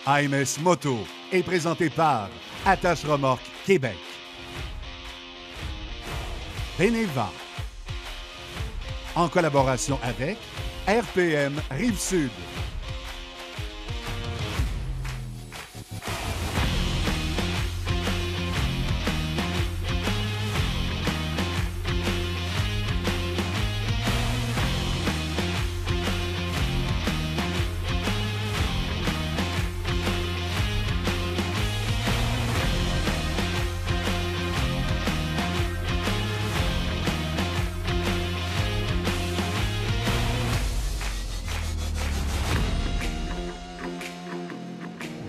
AMS Moto est présenté par Attache Remorque Québec, Beneva, en collaboration avec RPM Rive-Sud.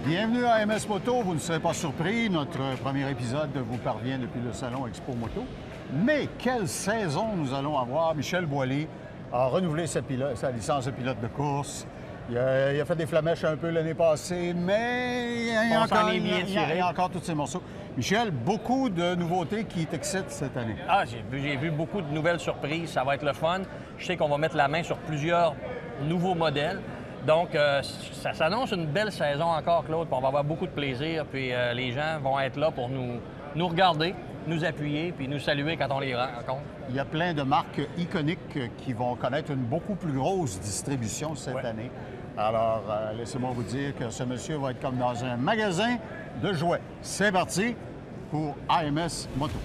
Bienvenue à AMS Moto. Vous ne serez pas surpris, notre premier épisode vous parvient depuis le salon Expo Moto. Mais quelle saison nous allons avoir! Michel Boily a renouvelé sa licence de pilote de course. Il a fait des flamèches un peu l'année passée, mais il y a encore tous ces morceaux. Michel, beaucoup de nouveautés qui t'excitent cette année. Ah, j'ai vu beaucoup de nouvelles surprises. Ça va être le fun. Je sais qu'on va mettre la main sur plusieurs nouveaux modèles. Donc, ça s'annonce une belle saison encore, Claude, puis on va avoir beaucoup de plaisir, puis les gens vont être là pour nous regarder, nous appuyer, puis nous saluer quand on les rencontre. Il y a plein de marques iconiques qui vont connaître une beaucoup plus grosse distribution cette année. Alors, laissez-moi vous dire que ce monsieur va être comme dans un magasin de jouets. C'est parti pour AMS Moto.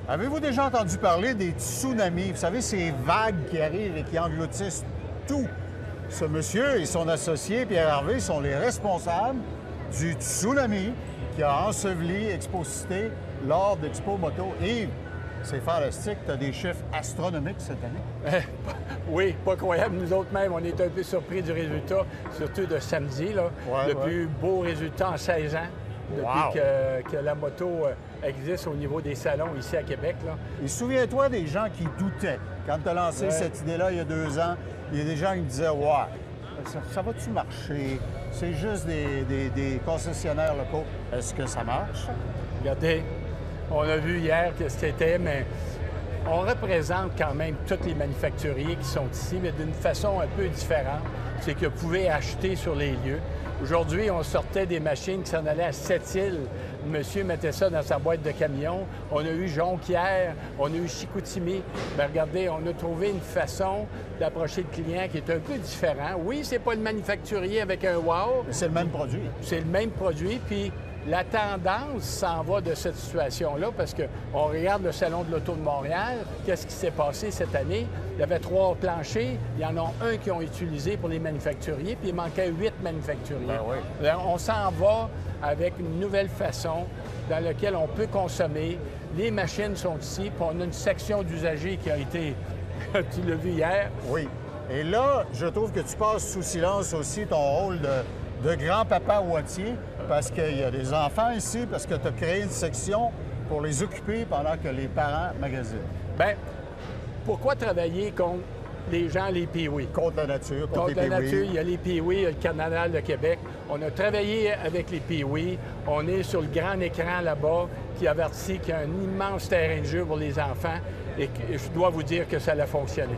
Avez-vous déjà entendu parler des tsunamis? Vous savez, ces vagues qui arrivent et qui engloutissent tout. Ce monsieur et son associé, Pierre Harvey, sont les responsables du tsunami qui a enseveli Expo-Cité lors d'Expo Moto. Yves, c'est fantastique. Tu as des chiffres astronomiques cette année. Oui, pas croyable. Nous autres même, on est un peu surpris du résultat, surtout de samedi. Là. Plus beau résultat en 16 ans. Depuis que la moto existe au niveau des salons ici à Québec. Là. Et souviens-toi des gens qui doutaient. Quand tu as lancé cette idée-là il y a 2 ans, il y a des gens qui disaient « Ouais, ça va-tu marcher? C'est juste des concessionnaires locaux. » Est-ce que ça marche? Regardez, on a vu hier que c'était, mais on représente quand même tous les manufacturiers qui sont ici, mais d'une façon un peu différente. C'est que vous pouvez acheter sur les lieux. Aujourd'hui, on sortait des machines qui s'en allaient à Sept-Îles. Le monsieur mettait ça dans sa boîte de camion. On a eu Jonquière, on a eu Chicoutimi. Bien, regardez, on a trouvé une façon d'approcher le client qui est un peu différent. Oui, c'est pas le manufacturier avec un wow. Mais c'est le même produit. C'est le même produit, puis la tendance s'en va de cette situation-là parce qu'on regarde le Salon de l'Auto de Montréal. Qu'est-ce qui s'est passé cette année? Il y avait 3 planchers. Il y en a un qui ont utilisé pour les manufacturiers, puis il manquait 8 manufacturiers. Ben oui. Alors, on s'en va avec une nouvelle façon dans laquelle on peut consommer. Les machines sont ici, puis on a une section d'usagers qui a été, tu l'as vu hier. Oui. Et là, je trouve que tu passes sous silence aussi ton rôle de grand-papa Wattier, parce qu'il y a des enfants ici, parce que tu as créé une section pour les occuper pendant que les parents magasinent. Bien, pourquoi travailler contre les gens, les Pee-Wee? Contre la nature, contre la nature, il y a les Pee-Wee, il y a le Carnaval de Québec. On a travaillé avec les Pee-Wee. On est sur le grand écran là-bas qui avertit qu'il y a un immense terrain de jeu pour les enfants et je dois vous dire que ça a fonctionné.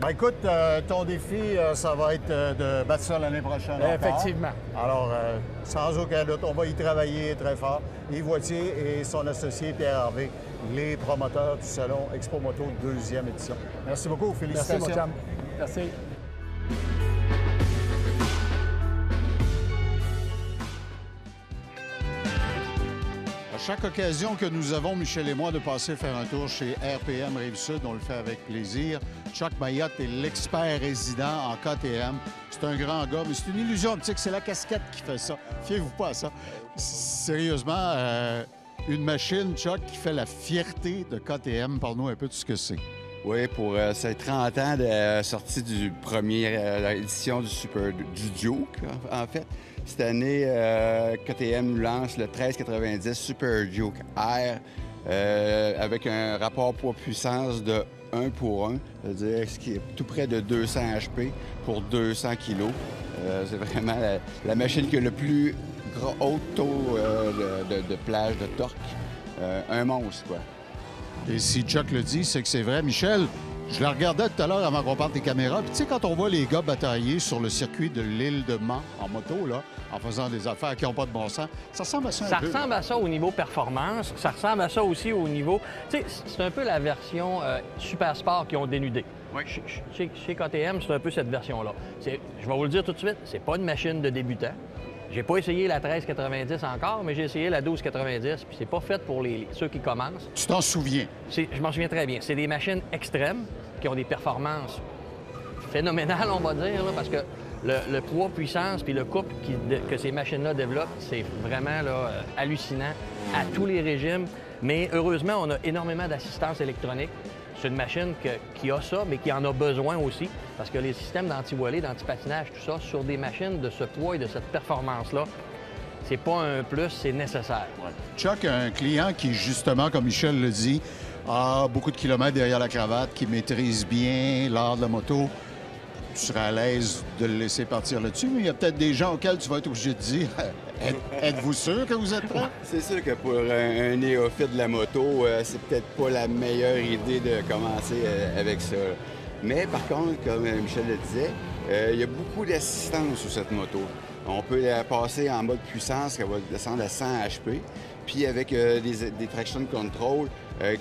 Ben écoute, ton défi, ça va être de battre ça l'année prochaine. Effectivement. Alors, sans aucun doute, on va y travailler très fort. Yves Wattier et son associé Pierre Harvey, les promoteurs du Salon Expo Moto 2e édition. Merci beaucoup. Félicitations. Merci, mon chum. Merci. À chaque occasion que nous avons, Michel et moi, de passer faire un tour chez RPM Rive-Sud, on le fait avec plaisir. Chuck Mayotte est l'expert résident en KTM. C'est un grand gars, mais c'est une illusion optique. C'est la casquette qui fait ça. Fiez-vous pas à ça. Sérieusement, une machine, Chuck, qui fait la fierté de KTM. Parle-nous un peu de ce que c'est. Oui, pour ces 30 ans de sortie du première édition du Duke, en fait. Cette année, KTM nous lance le 1390 Super Duke R avec un rapport poids-puissance de 1 pour 1, c'est-à-dire ce qui est tout près de 200 HP pour 200 kg. C'est vraiment la machine qui a le plus haute taux de plage, de torque. Un monstre, quoi. Et si Chuck le dit, c'est que c'est vrai. Michel, je la regardais tout à l'heure avant qu'on parte des caméras. Puis tu sais, quand on voit les gars batailler sur le circuit de l'île de Mans en moto, là, en faisant des affaires qui n'ont pas de bon sens, ça ressemble à ça un peu. Ça ressemble à ça au niveau performance. Ça ressemble à ça aussi au niveau... Tu sais, c'est un peu la version super sport qu'ils ont dénudé. Oui. Chez KTM, c'est un peu cette version-là. Je vais vous le dire tout de suite, c'est pas une machine de débutant. J'ai pas essayé la 1390 encore, mais j'ai essayé la 1290, puis c'est pas fait pour ceux qui commencent. Tu t'en souviens? Je m'en souviens très bien. C'est des machines extrêmes qui ont des performances phénoménales, on va dire, là, parce que le poids-puissance puis le couple que ces machines-là développent, c'est vraiment là, hallucinant à tous les régimes. Mais heureusement, on a énormément d'assistance électronique. C'est une machine qui a ça, mais qui en a besoin aussi, parce que les systèmes d'anti-voilée, d'anti-patinage, tout ça, sur des machines de ce poids et de cette performance-là, c'est pas un plus, c'est nécessaire. Ouais. Chuck a un client qui, justement, comme Michel le dit, a beaucoup de kilomètres derrière la cravate, qui maîtrise bien l'art de la moto. Tu serais à l'aise de le laisser partir là-dessus, mais il y a peut-être des gens auxquels tu vas être obligé de dire êtes-vous sûr que vous êtes prêts? C'est sûr que pour un néophyte de la moto, c'est peut-être pas la meilleure idée de commencer avec ça. Mais par contre, comme Michel le disait, il y a beaucoup d'assistance sur cette moto. On peut la passer en mode puissance, qui va descendre à 100 HP, puis avec des traction control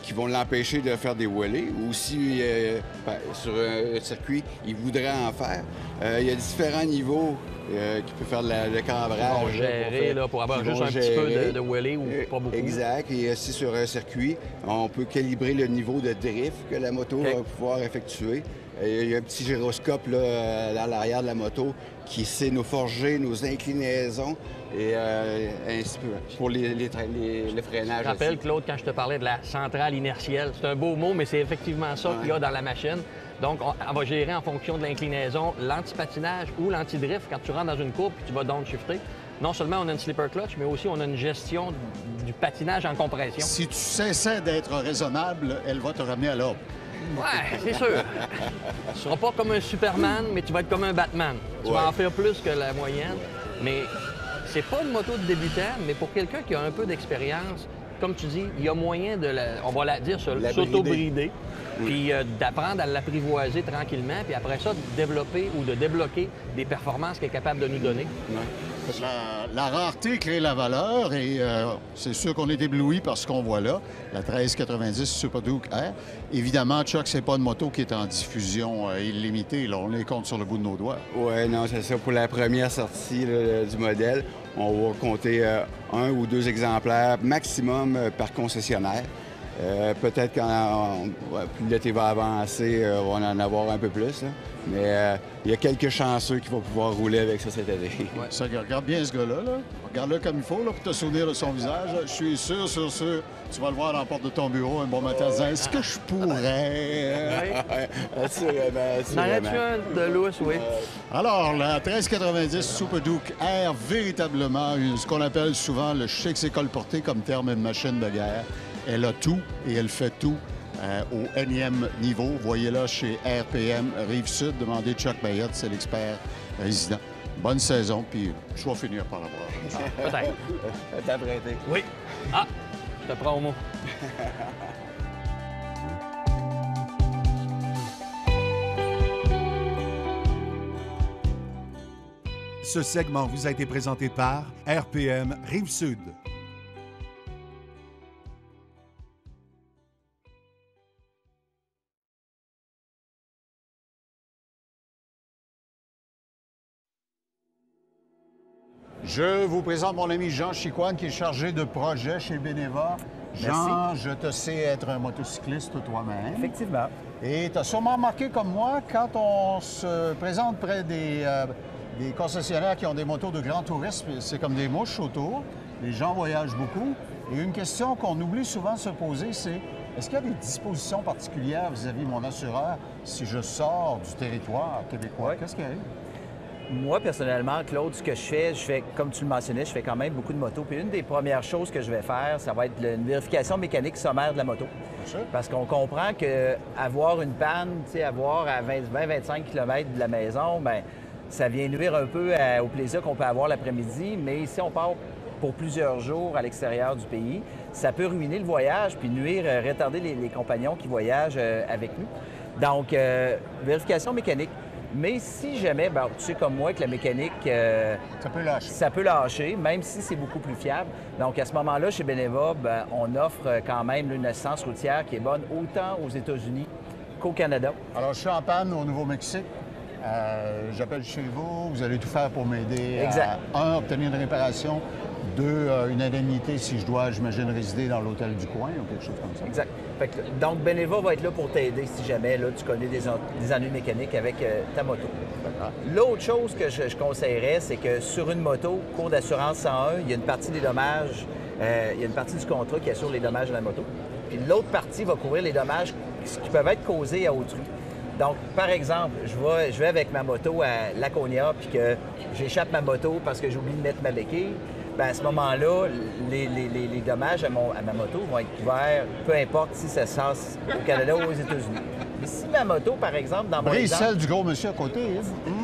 qui vont l'empêcher de faire des wheelies, ou si sur un circuit, il voudrait en faire. Il y a différents niveaux qui peuvent faire le cambrage. Pour gérer, pour avoir juste un petit peu de wheelie ou pas beaucoup. Exact. Et aussi sur un circuit, on peut calibrer le niveau de drift que la moto va pouvoir effectuer. Il y a un petit gyroscope là, dans l'arrière de la moto qui sait nous forger, nos inclinaisons et ainsi pour le freinage. Je rappelle, aussi. Claude, quand je te parlais de la centrale inertielle, c'est un beau mot, mais c'est effectivement ça qu'il y a dans la machine. Donc, on va gérer en fonction de l'inclinaison l'anti-patinage ou l'anti-drift quand tu rentres dans une courbe et tu vas downshifter. Non seulement on a une slipper clutch, mais aussi on a une gestion du patinage en compression. Si tu cessais d'être raisonnable, elle va te ramener à l'ordre. Ouais, c'est sûr. Tu seras pas comme un Superman, mais tu vas être comme un Batman. Tu vas en faire plus que la moyenne. Mais c'est pas une moto de débutant, mais pour quelqu'un qui a un peu d'expérience, comme tu dis, il y a moyen de, on va la dire, s'auto-brider, puis d'apprendre à l'apprivoiser tranquillement, puis après ça, de développer ou de débloquer des performances qu'elle est capable de nous donner. Ouais. La rareté crée la valeur et c'est sûr qu'on est ébloui par ce qu'on voit là, la 1390 Super Duke R. Évidemment, Chuck, c'est pas une moto qui est en diffusion illimitée. Là. On les compte sur le bout de nos doigts. Oui, non, c'est ça. Pour la première sortie là, du modèle, on va compter 1 ou 2 exemplaires maximum par concessionnaire. Peut-être quand plus l'été va avancer, on va en avoir un peu plus. Là. Mais il y a quelques chanceux qui vont pouvoir rouler avec ça cette année. Ouais. Ça, regarde bien ce gars-là. Là. Regarde-le comme il faut là, pour te souvenir de son visage. Je suis sûr, tu vas le voir à la porte de ton bureau un bon matin en disant « Est-ce que je pourrais? » Assurément. N'arrêtes-tu un de lousse, oui. Alors, la 1390 Super Duke R, véritablement ce qu'on appelle souvent le chic c'est colporté comme terme une machine de guerre. Elle a tout et elle fait tout au énième niveau. Voyez-la chez RPM Rive-Sud. Demandez Chuck Bayette, c'est l'expert résident. Bonne saison, puis je vais finir par l'avoir. Peut-être. T'as prêté. Oui. Ah, je te prends au mot. Ce segment vous a été présenté par RPM Rive-Sud. Je vous présente mon ami Jean Chicoine, qui est chargé de projet chez Beneva. Jean, je te sais être un motocycliste toi-même. Effectivement. Et tu as sûrement remarqué comme moi, quand on se présente près des concessionnaires qui ont des motos de grand tourisme, c'est comme des mouches autour. Les gens voyagent beaucoup. Et une question qu'on oublie souvent de se poser, c'est est-ce qu'il y a des dispositions particulières vis-à-vis de mon assureur si je sors du territoire québécois? Oui. Qu'est-ce qui arrive? Moi, personnellement, Claude, ce que je fais, comme tu le mentionnais, je fais quand même beaucoup de motos. Puis une des premières choses que je vais faire, ça va être une vérification mécanique sommaire de la moto. Bien sûr. Parce qu'on comprend qu'avoir une panne, avoir à 20-25 km de la maison, bien, ça vient nuire un peu au plaisir qu'on peut avoir l'après-midi, mais si on part pour plusieurs jours à l'extérieur du pays, ça peut ruiner le voyage puis nuire, retarder les compagnons qui voyagent avec nous. Donc, vérification mécanique. Mais si jamais, ben, tu sais comme moi que la mécanique, ça peut lâcher, même si c'est beaucoup plus fiable. Donc, à ce moment-là, chez Beneva, ben, on offre quand même une assistance routière qui est bonne autant aux États-Unis qu'au Canada. Alors, je suis en panne au Nouveau-Mexique. J'appelle chez vous. Vous allez tout faire pour m'aider à, obtenir une réparation, 2, une indemnité si je dois, j'imagine, résider dans l'hôtel du coin ou quelque chose comme ça. Exact. Donc, Beneva va être là pour t'aider si jamais là, tu connais des ennuis mécaniques avec ta moto. L'autre chose que je conseillerais, c'est que sur une moto, cours d'assurance 101, il y a une partie des dommages, il y a une partie du contrat qui assure les dommages de la moto. Puis l'autre partie va couvrir les dommages qui peuvent être causés à autrui. Donc, par exemple, je vais avec ma moto à Laconia puis que j'échappe ma moto parce que j'ai oublié de mettre ma béquille. Bien, à ce moment-là, les dommages à ma moto vont être couverts, peu importe si ça se passe au Canada ou aux États-Unis. Mais si ma moto, par exemple, dans mon exemple... celle du gros monsieur à côté.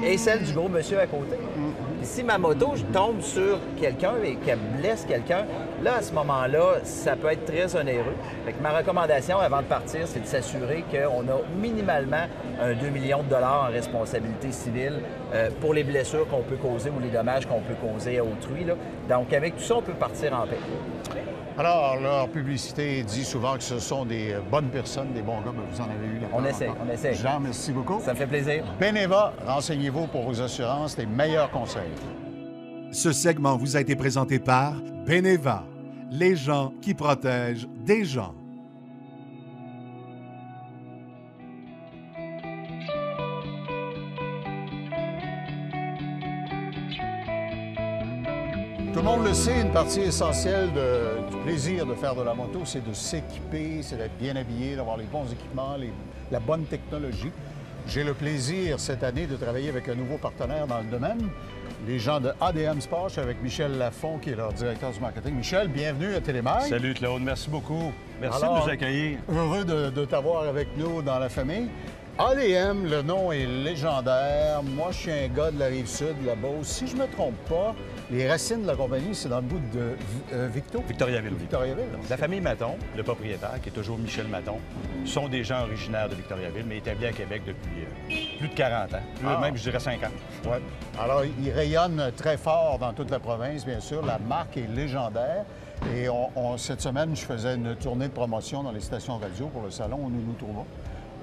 Et celle du gros monsieur à côté. Puis si ma moto tombe sur quelqu'un et qu'elle blesse quelqu'un, là, à ce moment-là, ça peut être très onéreux. Fait que ma recommandation avant de partir, c'est de s'assurer qu'on a minimalement un 2 millions de dollars en responsabilité civile pour les blessures qu'on peut causer ou les dommages qu'on peut causer à autrui. Là. Donc, avec tout ça, on peut partir en paix. Alors, leur publicité dit souvent que ce sont des bonnes personnes, des bons gars, mais vous en avez eu. On essaie. Jean, merci beaucoup. Ça me fait plaisir. Beneva, renseignez-vous pour vos assurances, les meilleurs conseils. Ce segment vous a été présenté par Beneva, les gens qui protègent des gens. Tout le monde le sait, une partie essentielle du plaisir de faire de la moto, c'est de s'équiper, c'est d'être bien habillé, d'avoir les bons équipements, la bonne technologie. J'ai le plaisir cette année de travailler avec un nouveau partenaire dans le domaine, les gens de ADM Sport. Je suis avec Michel Lafont, qui est leur directeur du marketing. Michel, bienvenue à Télémaille. Salut Claude, merci beaucoup. Merci Alors, de nous accueillir. Heureux de t'avoir avec nous dans la famille. ADM, le nom est légendaire. Moi, je suis un gars de la Rive-Sud, de la Beauce. Si je ne me trompe pas, les racines de la compagnie, c'est dans le bout de Victoriaville. Victoriaville. La famille Maton, le propriétaire, qui est toujours Michel Maton, sont des gens originaires de Victoriaville, mais établis à Québec depuis plus de 40 ans. Même, je dirais 50. Ouais. Alors, ils rayonnent très fort dans toute la province, bien sûr. La marque est légendaire. Et cette semaine, je faisais une tournée de promotion dans les stations radio pour le salon où nous nous trouvons.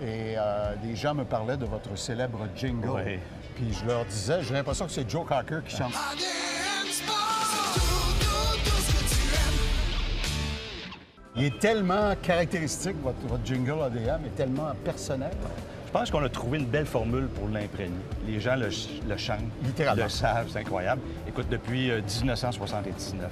Et des gens me parlaient de votre célèbre jingle. Oui. Puis je leur disais, j'ai l'impression que c'est Joe Cocker qui chante. Il est tellement caractéristique, votre jingle ADM est tellement personnel. Je pense qu'on a trouvé une belle formule pour l'imprégner. Les gens le chantent, littéralement. le savent, c'est incroyable. Écoute, depuis 1979.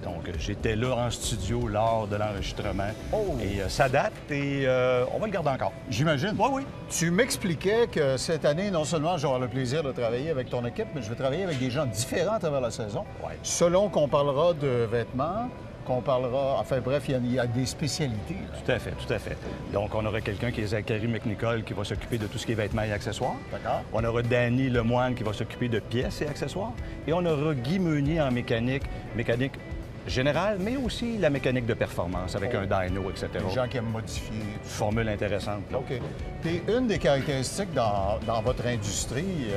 Donc, j'étais là en studio lors de l'enregistrement. Oh. Et ça date et on va le garder encore. J'imagine. Oui, oui. Tu m'expliquais que cette année, non seulement j'aurai le plaisir de travailler avec ton équipe, mais je vais travailler avec des gens différents à travers la saison. Ouais. Selon qu'on parlera de vêtements, qu'on parlera... Enfin bref, il y a des spécialités. Tout à fait, tout à fait. Donc, on aura quelqu'un qui est Zachary McNicol qui va s'occuper de tout ce qui est vêtements et accessoires. D'accord. On aura Danny Lemoine qui va s'occuper de pièces et accessoires. Et on aura Guy Meunier en mécanique générale, mais aussi la mécanique de performance avec un dyno, etc. Les gens qui aiment modifier. Formule intéressante. Là. OK. Puis une des caractéristiques dans votre industrie,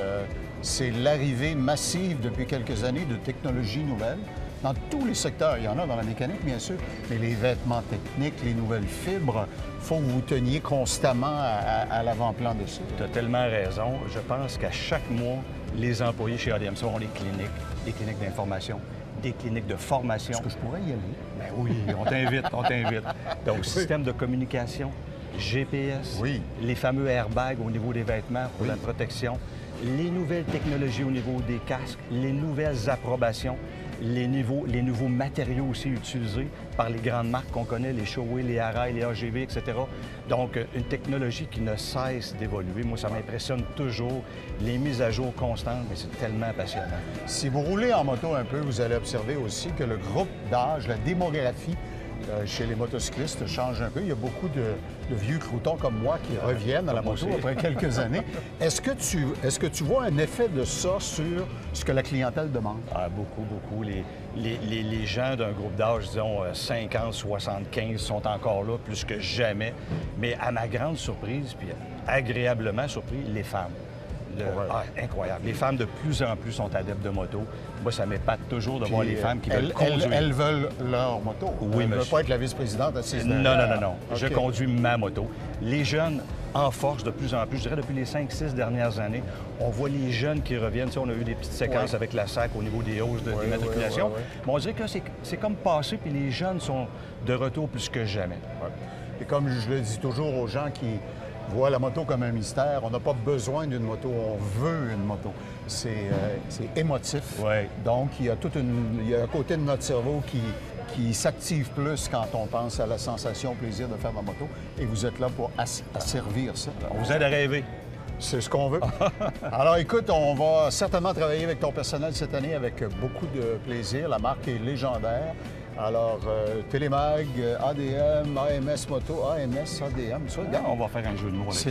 c'est l'arrivée massive depuis quelques années de technologies nouvelles. Dans tous les secteurs, il y en a dans la mécanique, bien sûr, mais les vêtements techniques, les nouvelles fibres, il faut que vous teniez constamment à l'avant-plan de ça. Tu as tellement raison. Je pense qu'à chaque mois, les employés chez ADM ont des cliniques d'information, des cliniques de formation. Est-ce que je pourrais y aller? Ben oui, on t'invite, on t'invite. Donc, système de communication, GPS, Oui. les fameux airbags au niveau des vêtements pour la protection, les nouvelles technologies au niveau des casques, les nouvelles approbations, les nouveaux matériaux aussi utilisés par les grandes marques qu'on connaît, les Shoei, les Arai, les AGV, etc. Donc, une technologie qui ne cesse d'évoluer. Moi, ça m'impressionne toujours. Les mises à jour constantes, mais c'est tellement passionnant. Si vous roulez en moto un peu, vous allez observer aussi que le groupe d'âge, la démographie chez les motocyclistes change un peu. Il y a beaucoup de vieux croutons comme moi qui reviennent à la moto après quelques années. Est-ce que tu vois un effet de ça sur ce que la clientèle demande? Ah, beaucoup, beaucoup. Les gens d'un groupe d'âge, disons 50, 75, sont encore là plus que jamais. Mais à ma grande surprise, puis agréablement surpris, les femmes. Incroyable. Les femmes de plus en plus sont adeptes de moto. Moi, ça m'épate toujours de voir les femmes qui veulent conduire. Elles veulent leur moto. Oui, elles ne monsieur. veulent pas être la vice-présidente assise Non. Okay. Je conduis ma moto. Les jeunes en force de plus en plus. Je dirais depuis les 5-6 dernières années, on voit les jeunes qui reviennent. Tu sais, on a eu des petites séquences avec la SAC au niveau des hausses d'immatriculation. Mais on dirait que là, c'est comme passé, puis les jeunes sont de retour plus que jamais. Ouais. Et comme je le dis toujours aux gens qui voient la moto comme un mystère, on n'a pas besoin d'une moto, on veut une moto. C'est émotif. Ouais. Donc, il y a un côté de notre cerveau qui s'active plus quand on pense à la sensation, au plaisir de faire la moto. Et vous êtes là pour asservir ça. On vous aide à rêver. C'est ce qu'on veut. Alors, écoute, on va certainement travailler avec ton personnel cette année avec beaucoup de plaisir. La marque est légendaire. Alors, Télémag, ADM, AMS Moto, AMS, ADM, ça, regarde. On va faire un jeu de mots avec ça.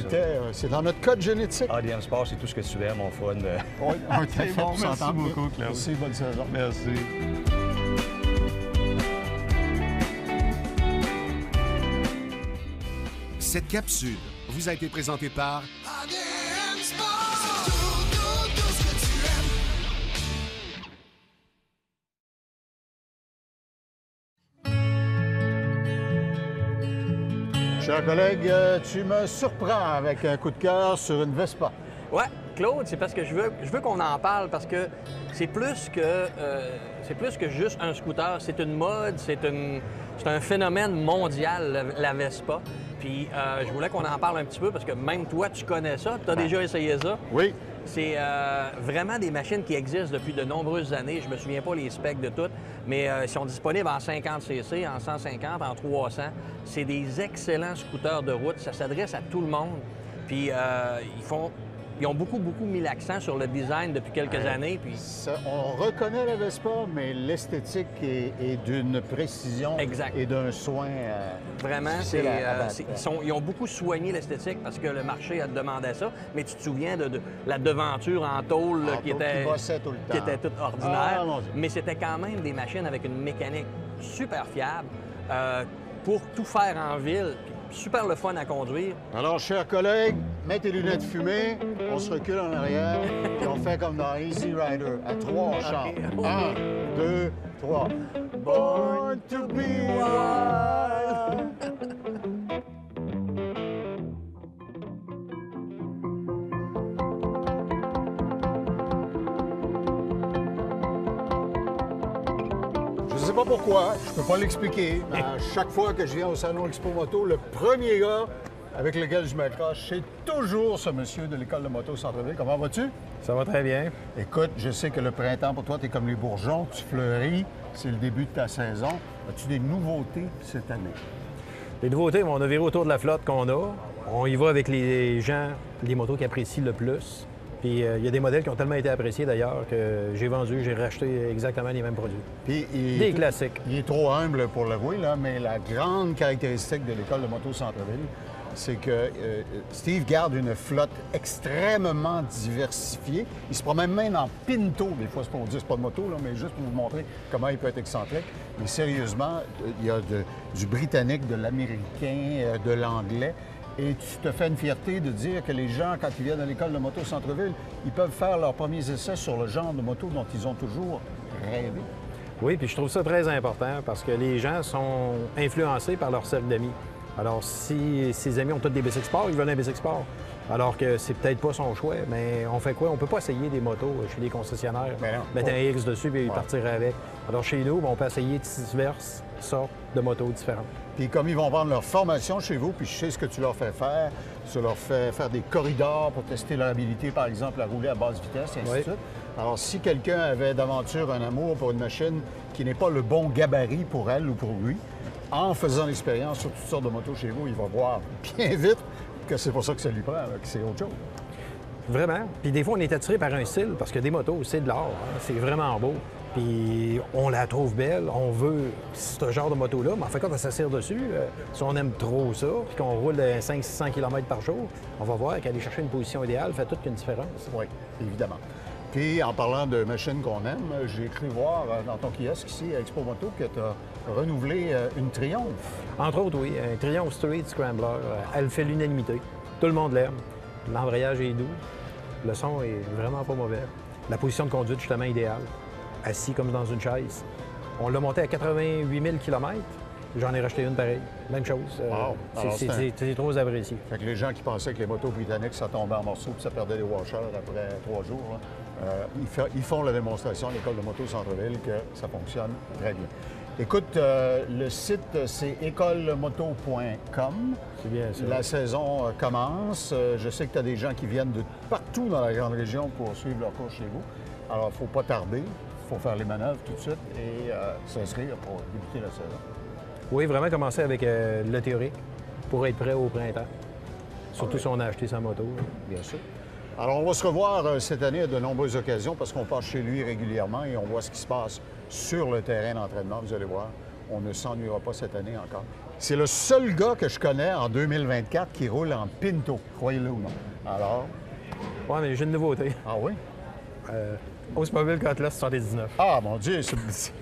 C'est dans notre code génétique. ADM Sport, c'est tout ce que tu aimes, mon fun. Oui, on est fait bon, pour merci s'entendre. beaucoup, Claude. Merci, bonne saison. Merci. Cette capsule vous a été présentée par ADM Sport. Tout ce que tu aimes. Cher collègue, tu me surprends avec un coup de cœur sur une Vespa. Ouais, Claude, c'est parce que je veux qu'on en parle parce que c'est plus que juste un scooter. C'est une mode, c'est un phénomène mondial, la Vespa. Puis je voulais qu'on en parle un petit peu parce que même toi, tu connais ça. Tu as déjà essayé ça. Oui. C'est vraiment des machines qui existent depuis de nombreuses années. Je me souviens pas les specs de toutes, mais ils sont disponibles en 50 cc, en 150, en 300. C'est des excellents scooters de route. Ça s'adresse à tout le monde. Puis ils ont beaucoup mis l'accent sur le design depuis quelques années. Puis... on reconnaît la Vespa, mais l'esthétique est d'une précision et d'un soin. Vraiment, ils ont beaucoup soigné l'esthétique parce que le marché a demandé ça. Mais tu te souviens de la devanture en tôle qui était toute ordinaire. Mais c'était quand même des machines avec une mécanique super fiable pour tout faire en ville. Super le fun à conduire. Alors, chers collègues, mets tes lunettes fumées, on se recule en arrière et on fait comme dans Easy Rider. À 3, on chante. 1, 2, 3. Born to be wild. Je ne sais pas pourquoi, je peux pas l'expliquer, mais à chaque fois que je viens au Salon Expo Moto, le premier gars avec lequel je m'accroche, c'est toujours ce monsieur de l'École de moto Centre-Ville. Comment vas-tu? Ça va très bien. Écoute, je sais que le printemps, pour toi, tu es comme les bourgeons, tu fleuris, c'est le début de ta saison. As-tu des nouveautés cette année? Les nouveautés, on a viré autour de la flotte qu'on a. On y va avec les gens, les motos qui apprécient le plus. Puis il y a des modèles qui ont tellement été appréciés d'ailleurs que j'ai racheté exactement les mêmes produits. Puis, des classiques. Il est trop humble pour l'avouer, là, mais la grande caractéristique de l'École de moto Centre-Ville, c'est que Steve garde une flotte extrêmement diversifiée. Il se promène même en Pinto, des fois, c'est pour vous dire, c'est pas de moto, là, mais juste pour vous montrer comment il peut être excentrique. Mais sérieusement, il y a du britannique, de l'américain, de l'anglais. Et tu te fais une fierté de dire que les gens, quand ils viennent à l'École de moto Centre-Ville, ils peuvent faire leurs premiers essais sur le genre de moto dont ils ont toujours rêvé. Oui, puis je trouve ça très important parce que les gens sont influencés par leur cercle d'amis. Alors, si ses amis ont tous des BCX Sport, ils veulent un BCX Sport. Alors que c'est peut-être pas son choix, mais on fait quoi? On peut pas essayer des motos chez les concessionnaires, mettre un X dessus et partir avec. Alors, chez nous, on peut essayer diverses sortes de motos différentes. Puis comme ils vont prendre leur formation chez vous, puis je sais ce que tu leur fais faire, tu leur fais faire des corridors pour tester leur habilité, par exemple, à rouler à basse vitesse, et ainsi de suite. Alors, si quelqu'un avait d'aventure un amour pour une machine qui n'est pas le bon gabarit pour elle ou pour lui, en faisant l'expérience sur toutes sortes de motos chez vous, il va voir bien vite que c'est pour ça que ça lui prend, que c'est autre chose. Vraiment. Puis des fois, on est attiré par un style parce que des motos, c'est de l'art. Hein? C'est vraiment beau. Puis on la trouve belle, on veut ce genre de moto-là, mais en fait, quand on s'assire dessus, si on aime trop ça, puis qu'on roule 500-600 km par jour, on va voir qu'aller chercher une position idéale fait toute une différence. Oui, évidemment. Puis, en parlant de machines qu'on aime, j'ai cru voir dans ton kiosque ici à Expo Moto que tu as renouvelé une Triumph. Entre autres, oui, un Triumph Street Scrambler. Elle fait l'unanimité. Tout le monde l'aime. L'embrayage est doux. Le son est vraiment pas mauvais. La position de conduite, justement, idéale. Assis comme dans une chaise. On l'a monté à 88 000 km. J'en ai racheté une pareille. Même chose. Wow. Alors, C'est trop apprécié. Fait que les gens qui pensaient que les motos britanniques, ça tombait en morceaux puis ça perdait des washers après 3 jours, là, ils font la démonstration à l'école de moto Centre-Ville que ça fonctionne très bien. Écoute, le site, c'est écolemoto.com. C'est bien ça. La saison commence. Je sais que tu as des gens qui viennent de partout dans la grande région pour suivre leur cours chez vous. Alors, il ne faut pas tarder. Il faut faire les manœuvres tout de suite et s'inscrire pour débuter la saison. Oui, vraiment commencer avec le théorique pour être prêt au printemps. Surtout si on a acheté sa moto. Bien sûr. Alors, on va se revoir cette année à de nombreuses occasions parce qu'on passe chez lui régulièrement et on voit ce qui se passe sur le terrain d'entraînement. Vous allez voir, on ne s'ennuiera pas cette année encore. C'est le seul gars que je connais en 2024 qui roule en Pinto, croyez-le ou non. Alors... Oui, mais j'ai une nouveauté. Ah oui? Oldsmobile Cutlass 79. Ah, mon Dieu,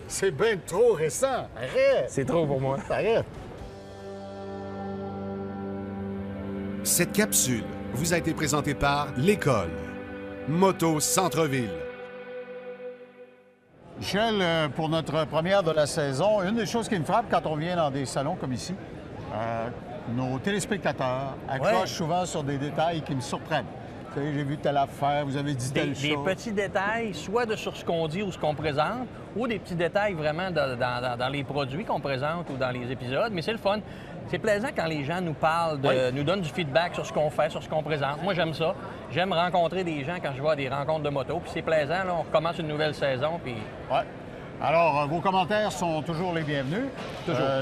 c'est bien trop récent. Arrête! C'est trop pour moi. Arrête! Cette capsule vous a été présentée par l'École Moto Centre-Ville. Michel, pour notre première de la saison, une des choses qui me frappe quand on vient dans des salons comme ici, nos téléspectateurs accrochent souvent sur des détails qui me surprennent. Vous savez, j'ai vu telle affaire, vous avez dit telle chose. Des petits détails, soit sur ce qu'on dit ou ce qu'on présente, ou des petits détails vraiment dans les produits qu'on présente ou dans les épisodes. Mais c'est le fun. C'est plaisant quand les gens nous parlent, nous donnent du feedback sur ce qu'on fait, sur ce qu'on présente. Moi, j'aime ça. J'aime rencontrer des gens quand je vais à des rencontres de moto. Puis c'est plaisant, là, on recommence une nouvelle saison. Puis... Ouais. Alors, vos commentaires sont toujours les bienvenus.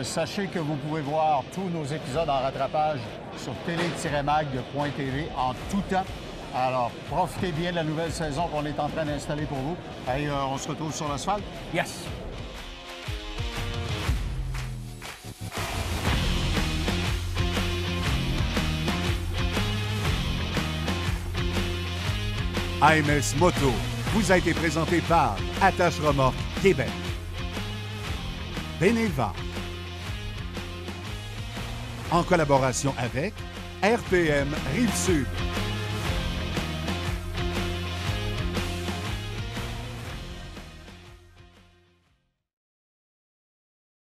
Sachez que vous pouvez voir tous nos épisodes en rattrapage sur télé-mag.tv en tout temps. Alors, profitez bien de la nouvelle saison qu'on est en train d'installer pour vous. Et on se retrouve sur l'asphalte. Yes! AMS Moto vous a été présenté par Attache Remorque Québec, Beneva, en collaboration avec RPM Rive-Sud.